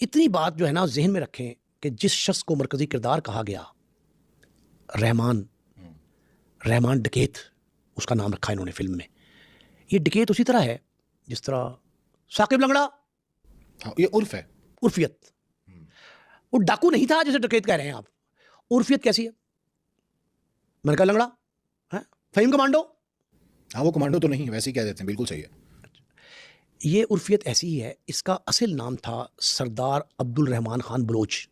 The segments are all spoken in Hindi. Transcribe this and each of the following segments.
इतनी बात जो है ना जहन में रखें कि जिस शख्स को मरकजी किरदार कहा गया, रहमान रहमान डकैत, उसका नाम रखा इन्होंने फिल्म में। ये डकैत उसी तरह है जिस तरह साकिब लंगड़ा, हाँ, ये उर्फ है। उर्फियत। वो डाकू नहीं था जैसे डकैत कह रहे हैं आप। उर्फियत कैसी है? मैंने कहा लंगड़ा है, फहीम कमांडो। हाँ, वो कमांडो तो नहीं, वैसे ही कह देते हैं, बिल्कुल सही है। ये उर्फियत ऐसी ही है। इसका असल नाम था सरदार अब्दुल रहमान खान बलोच।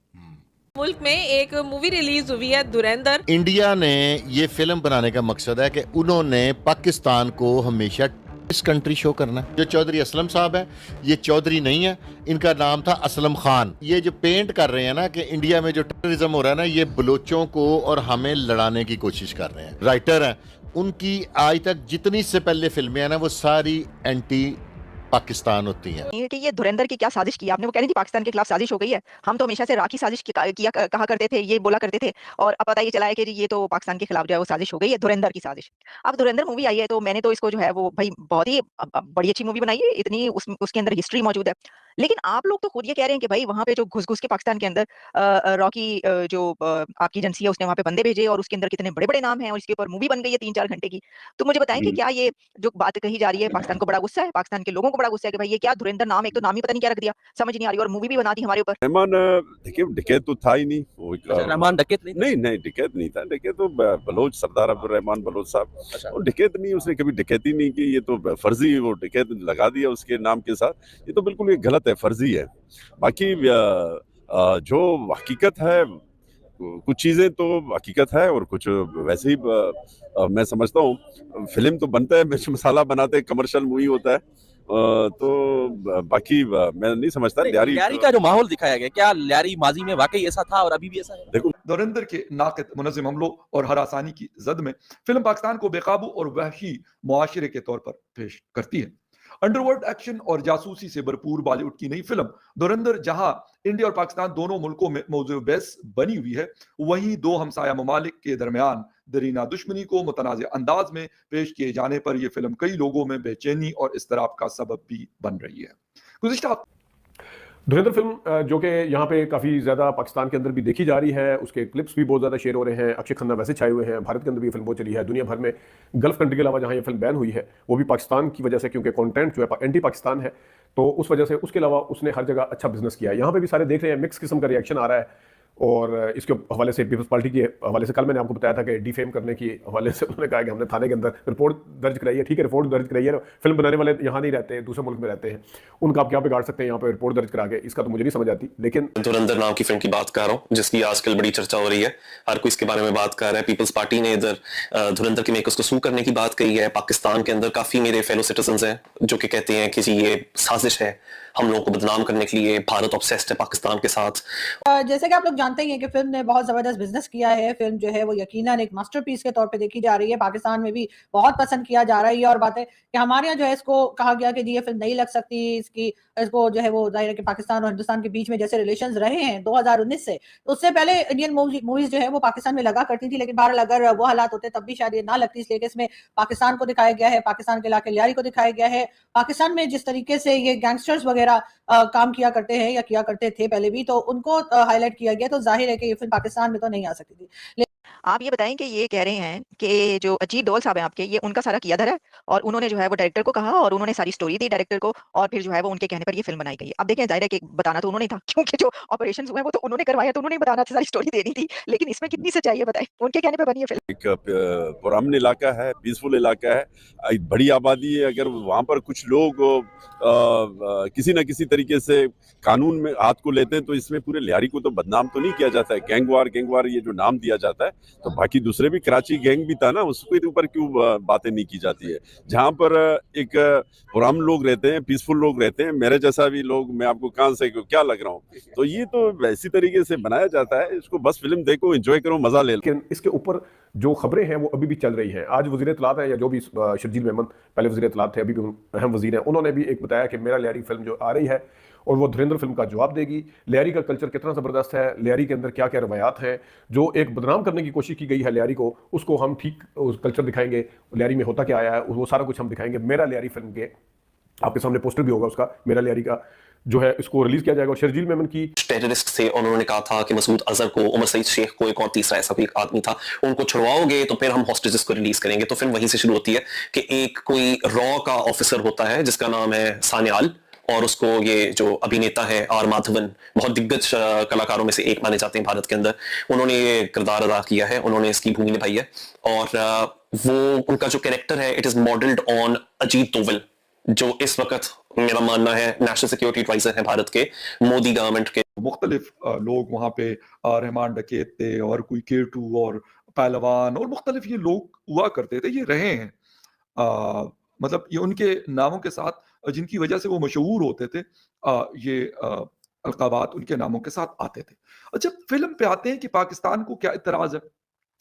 मुल्क में एक मूवी रिलीज हुई है धुरंधर। इंडिया ने ये फिल्म बनाने का मकसद है कि उन्होंने पाकिस्तान को हमेशा इस कंट्री शो करना है। जो चौधरी असलम साहब है, ये चौधरी नहीं है, इनका नाम था असलम खान। ये जो पेंट कर रहे हैं ना कि इंडिया में जो टेररिज्म हो रहा है ना, ये बलोचों को और हमें लड़ाने की कोशिश कर रहे हैं। राइटर हैं, उनकी आज तक जितनी से पहले फिल्में हैं ना, वो सारी एंटी पाकिस्तान होती हैं। कि ये धुरंधर की क्या साजिश की आपने? वो कह रही थी पाकिस्तान के खिलाफ साजिश हो गई है। हम तो हमेशा से राखी साजिश किया कहा करते थे, ये बोला करते थे, और अब पता ये चला है कि ये तो पाकिस्तान के खिलाफ जो है वो साजिश हो गई है, धुरंधर की साजिश। अब धुरंधर मूवी आई है तो मैंने तो इसको जो है वो भाई बहुत ही बड़ी अच्छी मूवी बनाई है, इतनी उसके अंदर हिस्ट्री मौजूद है। लेकिन आप लोग तो खुद ये कह रहे हैं कि भाई वहां पे जो घुस घुस के पाकिस्तान के अंदर रॉकी जो आपकी एजेंसी है उसने वहां पे बंदे भेजे और उसके अंदर कितने बड़े बड़े नाम हैं और इसके ऊपर मूवी बन गई है 3-4 घंटे की। तो मुझे बताएं कि क्या ये जो बात कही जा रही है पाकिस्तान को बड़ा गुस्सा है, पाकिस्तान के लोगों को बड़ा गुस्सा है कि भाई ये क्या धुरंधर नाम, एक तो नाम ही पता नहीं क्या रख दिया, समझ नहीं आ रही, और मूवी भी बना दी हमारे ऊपर। रहमान देखिए डकैत तो था ही नहीं वो। रहमान डकैत नहीं था? नहीं डकैत नहीं था। डकैत तो बलोच, सरदार अब्दुल रहमान बलोच साहब। अच्छा। और डकैत नहीं, उसने कभी डकैती नहीं की। ये तो फर्जी वो डकैत लगा दिया उसके नाम के साथ। ये तो बिल्कुल ये गलत है, फर्जी है। बाकी जो हकीकत है, कुछ चीजें तो हकीकत है और कुछ वैसे ही मैं समझता हूँ फिल्म तो बनता है, मिर्च मसाला बनाते हैं, कमर्शियल मूवी होता है। तो बाकी मैं नहीं समझता ल्यारी का जो माहौल दिखाया गया, क्या ल्यारी माजी में वाकई ऐसा था और अभी भी ऐसा है? देखो, धुरंधर के नाक़िद मुनज़्ज़म हमलों और हरासानी की जद में फिल्म पाकिस्तान को बेकाबू और वहशी मुआशरे के तौर पर पेश करती है। अंडरवर्ल्ड एक्शन और जासूसी से भरपूर बॉलीवुड की नई फिल्म धुरंधर जहां इंडिया और पाकिस्तान दोनों मुल्कों में मौजूद बहस बनी हुई है, वहीं दो हमसाया ममालिक के दरमियान दरीना दुश्मनी को मुतनाज़ अंदाज में पेश किए जाने पर यह फिल्म कई लोगों में बेचैनी और इस्तराब का सबब भी बन रही है। गुज़िश्ता धुरंधर फिल्म जो कि यहाँ पे काफ़ी ज़्यादा पाकिस्तान के अंदर भी देखी जा रही है, उसके क्लिप्स भी बहुत ज़्यादा शेयर हो रहे हैं। अक्षय खन्ना वैसे छाए हुए हैं, भारत के अंदर भी फिल्म बहुत चली है, दुनिया भर में गल्फ कंट्री के अलावा जहाँ ये फिल्म बैन हुई है वो भी पाकिस्तान की वजह से, क्योंकि कंटेंट जो है एंटी पाकिस्तान है, तो उस वजह से। उसके अलावा उसने हर जगह अच्छा बिजनेस किया है। यहाँ पे भी सारे देख रहे हैं, मिक्स किस्म का रिएक्शन आ रहा है। और इसके हवाले से पीपल्स पार्टी के हवाले से कल मैंने आपको बताया था कि डिफेम करने की हवाले से उन्होंने कहा कि हमने थाने के अंदर रिपोर्ट दर्ज कराई है। ठीक है, रिपोर्ट दर्ज कराई है, फिल्म बनाने वाले यहाँ नहीं रहते, दूसरे मुल्क में रहते हैं, उनका आप क्या बिगाड़ सकते हैं यहाँ पे रिपोर्ट दर्ज करा के? इसका तो मुझे नहीं समझ आती। लेकिन धुरंधर नाम की फिल्म की बात कर रहा हूँ, जिसकी आजकल बड़ी चर्चा हो रही है, हर कोई इसके बारे में बात कर रहा है। पीपल्स पार्टी ने इधर धुरंधर के मेकर्स को सू करने की बात कही है। पाकिस्तान के अंदर काफी मेरे फेलो सिटीजन्स हैं जो कि कहते हैं कि जी ये साजिश है हम लोगों को बदनाम करने के लिए, भारत ऑब्सेस्ड है पाकिस्तान के साथ। जैसे कि आप लोग जानते ही हैं कि फिल्म ने बहुत जबरदस्त बिजनेस किया है। फिल्म जो है वो यकीनन एक मास्टरपीस के तौर पे देखी जा रही है, पाकिस्तान में भी बहुत पसंद किया जा रहा है। ये और बात है कि हमारे यहाँ जो है इसको कहा गया कि जी ये फिल्म नहीं लग सकती, इसको जो है वो जाहिर है कि पाकिस्तान और हिंदुस्तान के बीच में जैसे रिलेशंस रहे हैं 2019 से, तो उससे पहले इंडियन मूवीज जो है वो पाकिस्तान में लगा करती थी। लेकिन बहरहाल अगर वो हालात होते तब भी शायद ये ना लगती, इसलिए कि इसमें पाकिस्तान को दिखाया गया है, पाकिस्तान के इलाके ल्यारी को दिखाया गया है, पाकिस्तान में जिस तरीके से ये गैंगस्टर्स वगैरह काम किया करते हैं या किया करते थे पहले भी, तो उनको हाईलाइट किया गया। तो जाहिर है कि ये फिल्म पाकिस्तान में तो नहीं आ सकती थी। आप ये बताएं कि ये कह रहे हैं कि जो अजीत डोल साहब हैं आपके, ये उनका सारा किया धरा है और उन्होंने जो है वो डायरेक्टर को कहा और उन्होंने सारी स्टोरी दी डायरेक्टर को और फिर जो है वो उनके कहने पर ये फिल्म बनाई गई है। अब देखें, जाहिर है कि बताना तो उन्होंने था, क्योंकि जो ऑपरेशंस हुए हैं वो तो उन्होंने करवाया, तो उन्होंने बताना था, सारी स्टोरी देनी थी। लेकिन इसमें कितनी सच्चाई है बताएं? उनके कहने पर बनी है फिल्म। एक पुराना इलाका है, पीसफुल इलाका है, एक बड़ी आबादी है। अगर वहाँ पर कुछ लोग किसी न किसी तरीके से कानून में हाथ को लेते हैं तो इसमें पूरे लियारी को तो बदनाम तो नहीं किया जाता है। गैंगवार ये जो नाम दिया जाता है, तो बाकी दूसरे भी, कराची गैंग भी था ना, उसके ऊपर क्यों बातें नहीं की जाती है? जहाँ पर एक पुराने लोग रहते हैं, पीसफुल लोग रहते हैं, मेरे जैसा भी लोग, मैं आपको कहाँ से क्या लग रहा हूँ? तो ये तो वैसी तरीके से बनाया जाता है। इसको बस फिल्म देखो, एंजॉय करो, मजा ले लो। लेकिन इसके ऊपर जो खबरें हैं वो अभी भी चल रही हैं। आज वज़ीर इत्तलात हैं या जो भी शर्जील मेमन पहले वज़ीर इत्तलात थे, अभी भी अहम वज़ीर हैं, उन्होंने भी एक बताया कि मेरा ल्यारी फिल्म जो आ रही है और वो धुरंधर फिल्म का जवाब देगी। ल्यारी का कल्चर कितना ज़बरदस्त है, ल्यारी के अंदर क्या क्या रवायात हैं, जो एक बदनाम करने की कोशिश की गई है ल्यारी को, उसको हम ठीक उस कल्चर दिखाएंगे। ल्यारी में होता क्या आया है वो सारा कुछ हम दिखाएंगे। मेरा ल्यारी फिल्म के आपके सामने पोस्टर भी होगा उसका, मेरा ल्यारी का, जो है इसको रिलीज किया जाएगा। और शर्जील मेमन की टेररिस्ट थे और उन्होंने कहा था कि मसूद अजहर को, उमर सईद शेख को, एक और तीसरा ऐसा कोई आदमी था, उनको छुड़वाओगे तो फिर हम हॉस्टेजेस को रिलीज करेंगे। तो फिल्म वहीं से शुरू होती है कि एक कोई रॉ का ऑफिसर होता है जिसका नाम है सान्याल, और उसको ये जो अभिनेता है आर माधवन, बहुत दिग्गज कलाकारों में से एक माने जाते हैं भारत के अंदर, उन्होंने ये किरदार अदा किया है, उन्होंने इसकी भूमि निभाई है। और वो उनका जो कैरेक्टर है it is modelled on Ajit Doval, जो इस वक्त मेरा मानना है नेशनल सिक्योरिटी एडवाइजर है भारत के मोदी गवर्नमेंट के। मुख्तलिफ लोग वहाँ पे रहमान डकैत थे और कोई केटू और पहलवान और मुख्तलिफ ये लोग हुआ करते थे, ये रहे हैं। मतलब ये उनके नामों के साथ जिनकी वजह से वो मशहूर होते थे, ये अलकाबात उनके नामों के साथ आते थे। अच्छा, फिल्म पे आते हैं कि पाकिस्तान को क्या इतराज़ है।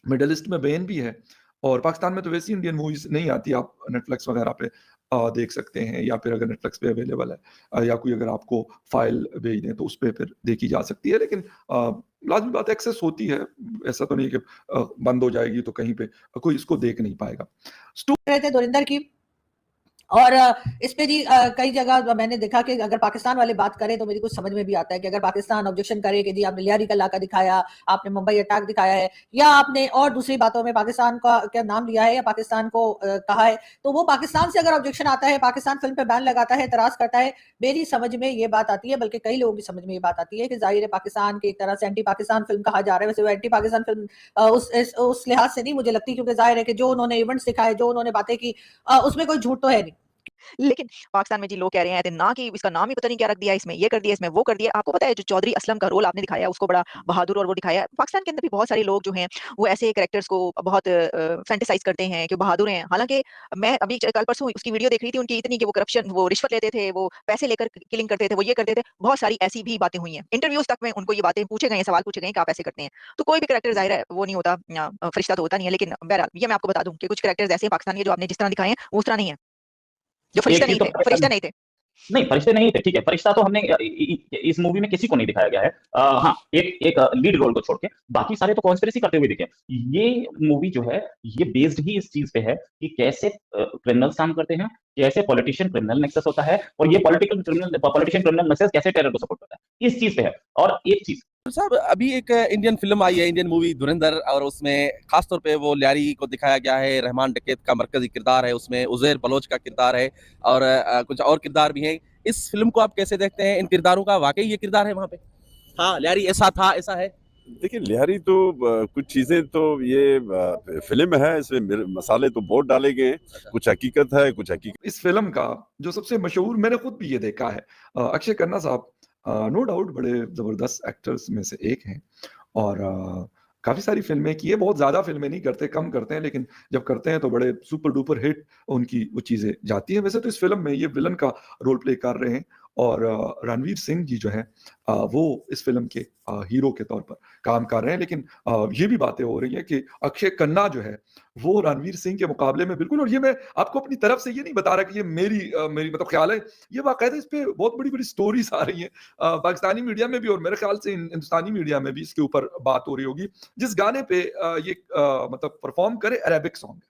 मिडल ईस्ट में बैन भी है और पाकिस्तान में तो वैसी इंडियन मूवीज नहीं आती, आप नेटफ्लिक्स वगैरह पे देख सकते हैं, या फिर अगर नेटफ्लिक्स पे अवेलेबल है या कोई अगर आपको फाइल भेज दें तो उस पर फिर देखी जा सकती है। लेकिन लाजमी बात है एक्सेस होती है, ऐसा तो नहीं कि बंद हो जाएगी तो कहीं पे कोई इसको देख नहीं पाएगा। रहे थे धुरंधर की, और इस पे जी कई जगह मैंने देखा कि अगर पाकिस्तान वाले बात करें तो मेरी कुछ समझ में भी आता है कि अगर पाकिस्तान ऑब्जेक्शन करे कि जी आपने लियारी का इलाका दिखाया, आपने मुंबई अटैक दिखाया है, या आपने और दूसरी बातों में पाकिस्तान का क्या नाम लिया है या पाकिस्तान को कहा है, तो वो पाकिस्तान से अगर ऑब्जेक्शन आता है, पाकिस्तान फिल्म पे बैन लगाता है, एतराज करता है, मेरी समझ में ये बात आती है, बल्कि कई लोगों की समझ में ये बात आती है कि जाहिर है पाकिस्तान के एक तरह से एंटी पाकिस्तान फिल्म कहा जा रहा है। वैसे वो एंटी पाकिस्तान फिल्म उस लिहाज से नहीं मुझे लगती, क्योंकि जाहिर है कि जो उन्होंने इवेंट्स दिखाए, जो उन्होंने बातें की, उसमें कोई झूठ तो है नहीं। लेकिन पाकिस्तान में जी लोग कह रहे हैं ना कि इसका नाम ही पता नहीं क्या रख दिया, इसमें ये कर दिया, इसमें वो कर दिया। आपको पता है जो चौधरी असलम का रोल आपने दिखाया उसको बड़ा बहादुर और वो दिखाया। पाकिस्तान के अंदर भी बहुत सारे लोग जो हैं वो ऐसे कैरेक्टर्स को बहुत फैंटेसाइज करते हैं कि बहादुर हैं। हालांकि मैं अभी कल परसों उसकी वीडियो देख रही थी उनकी, इतनी कि वो करप्शन, वो रिश्वत लेते थे, वो पैसे लेकर किलिंग करते थे, वो ये करते थे, बहुत सारी ऐसी भी बातें हुई हैं। इंटरव्यूज तक में उनको ये बातें पूछे गए, सवाल पूछे गए कि आप ऐसे करते हैं। तो कोई भी कैरेक्टर जाहिर है वो नहीं होता, फरिश्ता तो होता नहीं है। लेकिन बहरहाल ये मैं आपको बता दूं कि कुछ कैरेक्टर्स ऐसे हैं पाकिस्तान के जो आपने जिस तरह दिखाए हैं वो उस तरह नहीं है, जो फरिश्ता नहीं थे, फरिश्ता नहीं थे। नहीं, फरिश्ते नहीं थे, ठीक है। फरिश्ता तो हमने इस मूवी में किसी को नहीं दिखाया गया है। हाँ, एक लीड रोल को छोड़ के बाकी सारे तो कॉन्स्पिरेसी करते हुए दिखे। ये मूवी जो है ये बेस्ड ही इस चीज पे है कि कैसे क्रिमिनल्स काम करते हैं, कैसे पॉलिटिशियन क्रिमिनल नेक्सस होता है, और ये पॉलिटिशियन क्रिमिनल नेक्सस कैसे टेरर को सपोर्ट करता है, इस चीज पे है। और एक चीज साहब, अभी एक इंडियन फिल्म आई है, इंडियन मूवी धुरंधर, और उसमें खासतौर पे वो लियारी को दिखाया गया है। रहमान डकैत का मरकजी किरदार है उसमें, उज़ैर बलोच का किरदार है और कुछ और किरदार भी हैं। इस फिल्म को आप कैसे देखते हैं? इन किरदारों का वाकई ये किरदार है वहाँ पे? हाँ, लियारी ऐसा था, ऐसा है। देखिए, लियारी तो कुछ चीजें तो ये फिल्म है, इसमें मसाले तो बहुत डाले गए हैं, कुछ हकीकत है, कुछ हकीकत। इस फिल्म का जो सबसे मशहूर, मैंने खुद भी ये देखा है, अक्षय खन्ना साहब नो डाउट बड़े जबरदस्त एक्टर्स में से एक हैं और काफी सारी फिल्में की है। बहुत ज्यादा फिल्में नहीं करते, कम करते हैं, लेकिन जब करते हैं तो बड़े सुपर डुपर हिट उनकी वो चीजें जाती हैं। वैसे तो इस फिल्म में ये विलन का रोल प्ले कर रहे हैं और रणवीर सिंह जी जो है वो इस फिल्म के हीरो के तौर पर काम कर रहे हैं। लेकिन ये भी बातें हो रही हैं कि अक्षय खन्ना जो है वो रणवीर सिंह के मुकाबले में बिल्कुल, और ये मैं आपको अपनी तरफ से ये नहीं बता रहा कि ये मेरी मतलब ख्याल है, ये बाकायदा इस पे बहुत बड़ी बड़ी स्टोरीज आ रही हैं पाकिस्तानी मीडिया में भी, और मेरे ख्याल से हिंदुस्तानी मीडिया में भी इसके ऊपर बात हो रही होगी। जिस गाने पे ये मतलब परफॉर्म करे, अरेबिक सॉन्ग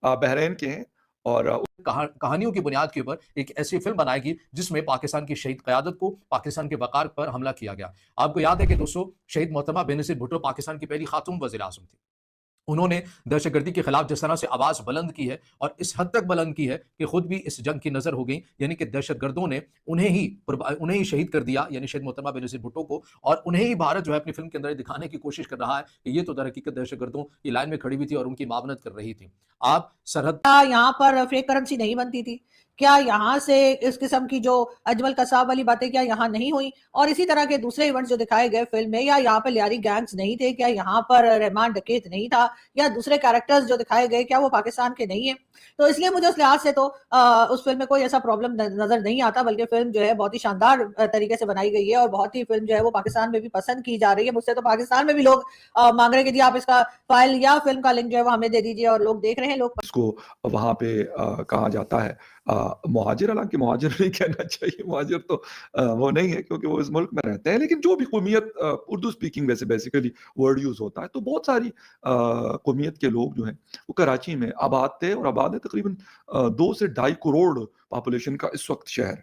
है, बहरीन के हैं, और कहानियों की बुनियाद के ऊपर एक ऐसी फिल्म बनाएगी जिसमें पाकिस्तान की शहीद क़यादत को, पाकिस्तान के वक़ार पर हमला किया गया। आपको याद है कि दोस्तों, शहीद मोहतरमा बेनज़ीर भुट्टो पाकिस्तान की पहली खातून वज़ीर-ए-आज़म थी। उन्होंने दहशतगर्दी के खिलाफ जिस तरह से आवाज़ बुलंद की है, और इस हद तक बुलंद की है कि खुद भी इस जंग की नज़र हो गई, यानी कि दहशतगर्दों ने उन्हें ही शहीद कर दिया, यानी शहीद मोहतरमा बेनज़ीर भुट्टो को, और उन्हें ही भारत जो है अपनी फिल्म के अंदर दिखाने की कोशिश कर रहा है कि ये तो दरहकीकत दहशतगर्दों की लाइन में खड़ी हुई थी और उनकी मावनत कर रही थी। आप सरहद यहाँ पर फेक करेंसी नहीं बनती थी क्या? यहाँ से इस किस्म की जो अजमल कसाब वाली बातें क्या यहाँ नहीं हुई? और इसी तरह के दूसरे इवेंट्स जो दिखाए गए फिल्म में, या यहाँ पर लियारी गैंग्स नहीं थे क्या? यहाँ पर रहमान डकैत नहीं था? या दूसरे कैरेक्टर्स जो दिखाए गए क्या वो पाकिस्तान के नहीं है? तो इसलिए मुझे उस लिहाज से तो उस फिल्म में कोई ऐसा प्रॉब्लम नजर नहीं आता, बल्कि फिल्म जो है बहुत ही शानदार तरीके से बनाई गई है, और बहुत ही फिल्म जो है वो पाकिस्तान में भी पसंद की जा रही है। मुझसे तो पाकिस्तान में भी लोग मांग रहे हैं कि जी आप इसका फाइल या फिल्म का लिंक जो है वो हमें दे दीजिए, और लोग देख रहे हैं। लोग इसको वहां पे कहा जाता है मुहाजिर, हालांकि मुहाजिर नहीं कहना चाहिए, मुहाजिर तो वो नहीं है क्योंकि वो इस मुल्क में रहते हैं, लेकिन जो भी कौमियत, उर्दू स्पीकिंग वैसे बेसिकली वर्ड यूज होता है, तो बहुत सारी कौमियत के लोग जो हैं वो कराची में आबाद थे, और आबाद है तकरीबन 2 से 2.5 करोड़ पॉपुलेशन का इस वक्त शहर।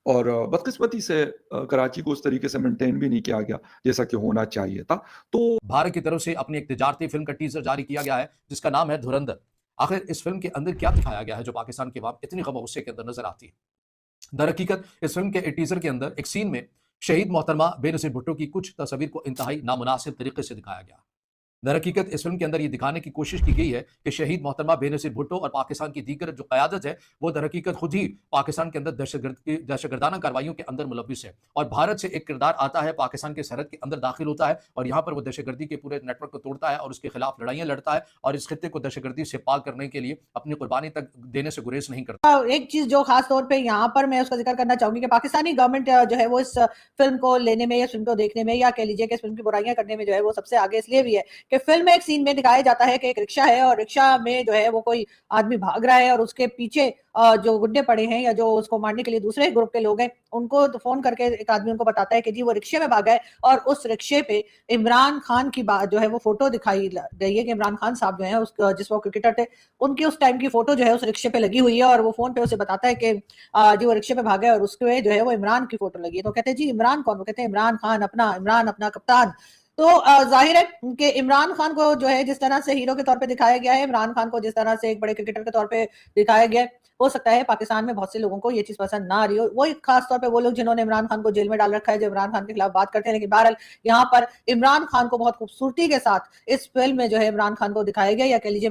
और बदकिस्मती से कराची को उस तरीके से मेंटेन भी नहीं किया गया जैसा कि होना चाहिए था। तो भारत की तरफ से अपनी एक तिजारती फिल्म का टीजर जारी किया गया है जिसका नाम है धुरंधर। आखिर इस फिल्म के अंदर क्या दिखाया गया है जो पाकिस्तान के बाद इतनी गम गुस्से के अंदर नजर आती है? दर हकीकत इस फिल्म के टीजर के अंदर एक सीन में शहीद मोहतरमा बेनजीर भुट्टो की कुछ तस्वीर को इंतहाई नामुनासिब तरीके से दिखाया गया। दर हकीकत इस फिल्म के अंदर ये दिखाने की कोशिश की गई है कि शहीद मोहतरमा बेनजीर भुट्टो और पाकिस्तान की दीगर जो क़यादत है वो दर हकीकत खुद ही पाकिस्तान के अंदर दहशतगर्दाना कार्रवाइयों के अंदर मुलविस है, और भारत से एक किरदार आता है, पाकिस्तान के सरहद के अंदर दाखिल होता है और यहाँ पर वो दहशतगर्दी के पूरे नेटवर्क को तोड़ता है और उसके खिलाफ लड़ाइयाँ लड़ता है और इस खित्ते को दहशतगर्दी से पाक करने के लिए अपनी कुर्बानी तक देने से गुरेज नहीं करता। एक चीज जो खास तौर पे यहाँ पर मैं उसका जिक्र करना चाहूंगी कि पाकिस्तानी गवर्नमेंट जो है वो इस फिल्म को लेने में या फिल्म को देखने में या कह लीजिए कि इस फिल्म की बुराइयां करने में जो है वो सबसे आगे इसलिए भी है कि फिल्म में एक सीन में दिखाया जाता है कि एक रिक्शा है और रिक्शा में जो है वो कोई आदमी भाग रहा है और उसके पीछे जो गुंडे पड़े हैं या जो उसको मारने के लिए दूसरे ग्रुप के लोग हैं उनको तो फोन करके एक आदमी उनको बताता है कि जी वो रिक्शे में भागा है और उस रिक्शे पे इमरान खान की बात जो है वो फोटो दिखाई गई है कि इमरान खान साहब जो है उस जिस वो क्रिकेटर थे उनकी उस टाइम की फोटो जो है उस रिक्शे पे लगी हुई है और वो फोन पे उसे बताता है कि जी वो रिक्शे पे भागा है और उसके जो है वो इमरान की फोटो लगी है। तो कहते हैं जी इमरान कौन? वो कहते हैं इमरान खान इमरान अपना कप्तान। तो जाहिर है कि इमरान खान को जो है जिस तरह से हीरो के तौर पे दिखाया गया है, इमरान खान को जिस तरह से एक बड़े क्रिकेटर के तौर पे दिखाया गया है, हो सकता है पाकिस्तान में बहुत से लोगों को ये चीज पसंद ना आ रही हो। वही खास तौर पे वो लोग जिन्होंने इमरान खान को जेल में डाल रखा है, जो इमरान खान के खिलाफ बात करते हैं, लेकिन बहरहाल यहाँ पर इमरान खान को बहुत खूबसूरती के साथ इस फिल्म में जो है इमरान खान को दिखाया गया या कह लीजिए